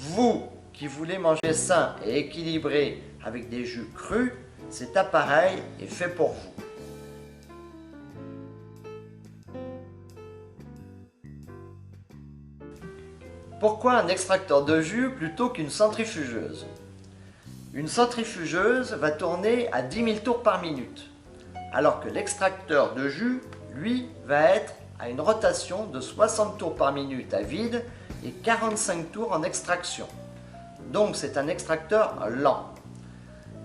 Vous qui voulez manger sain et équilibré avec des jus crus, cet appareil est fait pour vous. Pourquoi un extracteur de jus plutôt qu'une centrifugeuse? Une centrifugeuse va tourner à 10 000 tours par minute, alors que l'extracteur de jus, lui, va être à une rotation de 60 tours par minute à vide et 45 tours en extraction. Donc c'est un extracteur lent.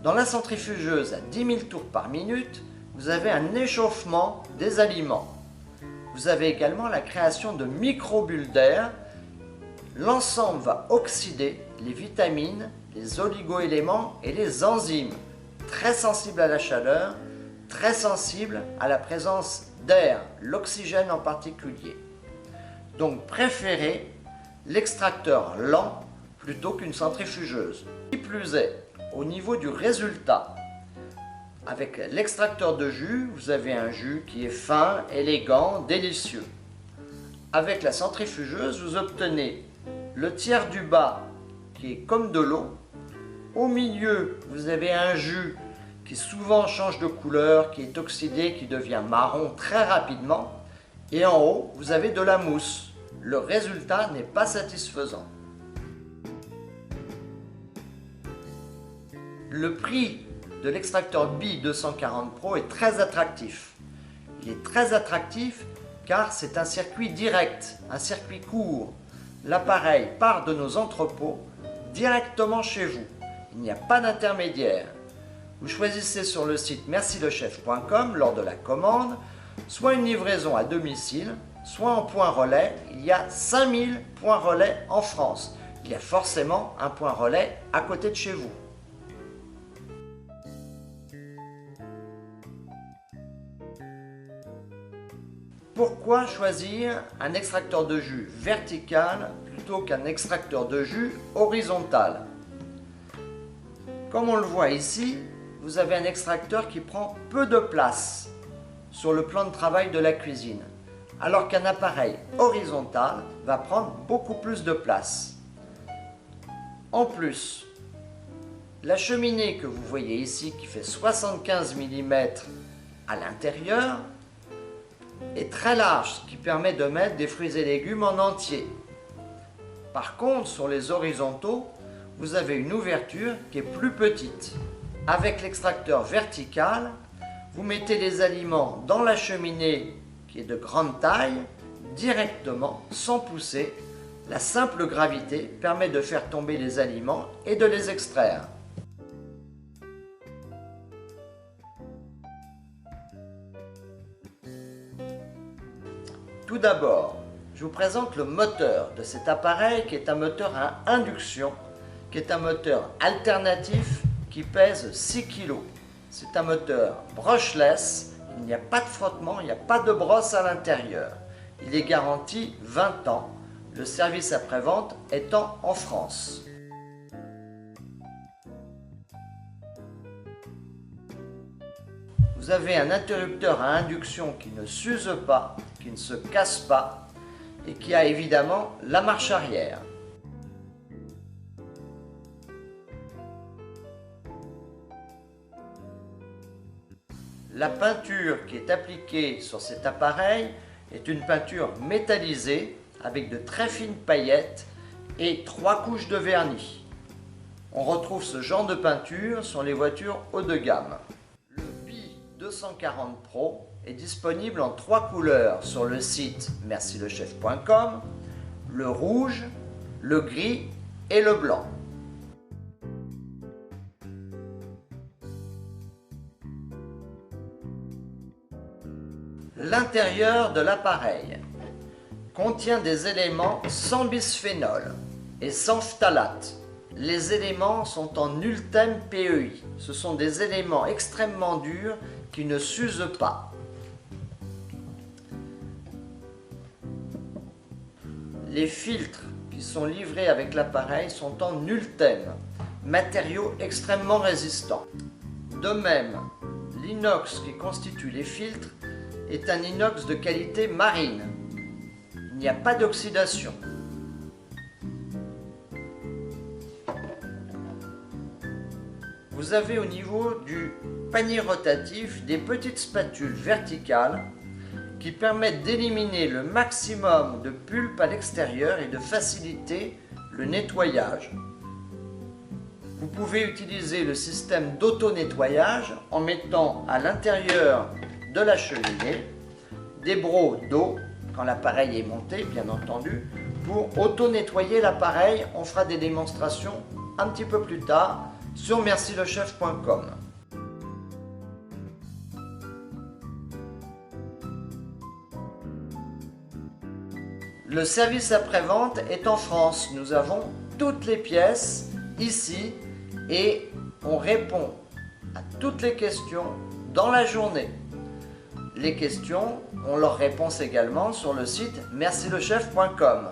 Dans la centrifugeuse à 10 000 tours par minute, vous avez un échauffement des aliments. Vous avez également la création de micro-bulles d'air. L'ensemble va oxyder les vitamines, les oligo-éléments et les enzymes, très sensibles à la chaleur, très sensibles à la présence d'air, l'oxygène en particulier. Donc préférez l'extracteur lent plutôt qu'une centrifugeuse. Qui plus est, au niveau du résultat, avec l'extracteur de jus, vous avez un jus qui est fin, élégant, délicieux. Avec la centrifugeuse, vous obtenez le tiers du bas qui est comme de l'eau. Au milieu, vous avez un jus qui souvent change de couleur, qui est oxydé, qui devient marron très rapidement. Et en haut, vous avez de la mousse. Le résultat n'est pas satisfaisant. Le prix de l'extracteur BI 240 Pro est très attractif. Il est très attractif car c'est un circuit direct, un circuit court. L'appareil part de nos entrepôts directement chez vous. Il n'y a pas d'intermédiaire. Vous choisissez sur le site mercilechef.com lors de la commande, soit une livraison à domicile, soit en point relais. Il y a 5000 points relais en France. Il y a forcément un point relais à côté de chez vous. Pourquoi choisir un extracteur de jus vertical plutôt qu'un extracteur de jus horizontal? Comme on le voit ici, vous avez un extracteur qui prend peu de place sur le plan de travail de la cuisine, alors qu'un appareil horizontal va prendre beaucoup plus de place. En plus, la cheminée que vous voyez ici, qui fait 75 mm à l'intérieur, est très large, ce qui permet de mettre des fruits et légumes en entier. Par contre, sur les horizontaux, vous avez une ouverture qui est plus petite. Avec l'extracteur vertical, vous mettez les aliments dans la cheminée qui est de grande taille, directement, sans pousser. La simple gravité permet de faire tomber les aliments et de les extraire. Tout d'abord, je vous présente le moteur de cet appareil qui est un moteur à induction, qui est un moteur alternatif qui pèse 6 kg. C'est un moteur brushless, il n'y a pas de frottement, il n'y a pas de brosse à l'intérieur. Il est garanti 20 ans, le service après-vente étant en France. Vous avez un interrupteur à induction qui ne s'use pas, qui ne se casse pas et qui a évidemment la marche arrière. La peinture qui est appliquée sur cet appareil est une peinture métallisée avec de très fines paillettes et 3 couches de vernis. On retrouve ce genre de peinture sur les voitures haut de gamme. 240 Pro est disponible en 3 couleurs sur le site mercilechef.com, le rouge, le gris et le blanc. L'intérieur de l'appareil contient des éléments sans bisphénol et sans phtalate. Les éléments sont en Ultem PEI. Ce sont des éléments extrêmement durs qui ne s'usent pas. Les filtres qui sont livrés avec l'appareil sont en Ultem, matériau extrêmement résistant. De même, l'inox qui constitue les filtres est un inox de qualité marine. Il n'y a pas d'oxydation. vous avez au niveau du panier rotatif des petites spatules verticales qui permettent d'éliminer le maximum de pulpe à l'extérieur et de faciliter le nettoyage. Vous pouvez utiliser le système d'auto-nettoyage en mettant à l'intérieur de la cheminée des brocs d'eau, quand l'appareil est monté bien entendu, pour auto-nettoyer l'appareil. On fera des démonstrations un petit peu plus tard sur mercilechef.com. Le service après-vente est en France. Nous avons toutes les pièces ici et on répond à toutes les questions dans la journée. Les questions ont leur réponse également sur le site mercilechef.com.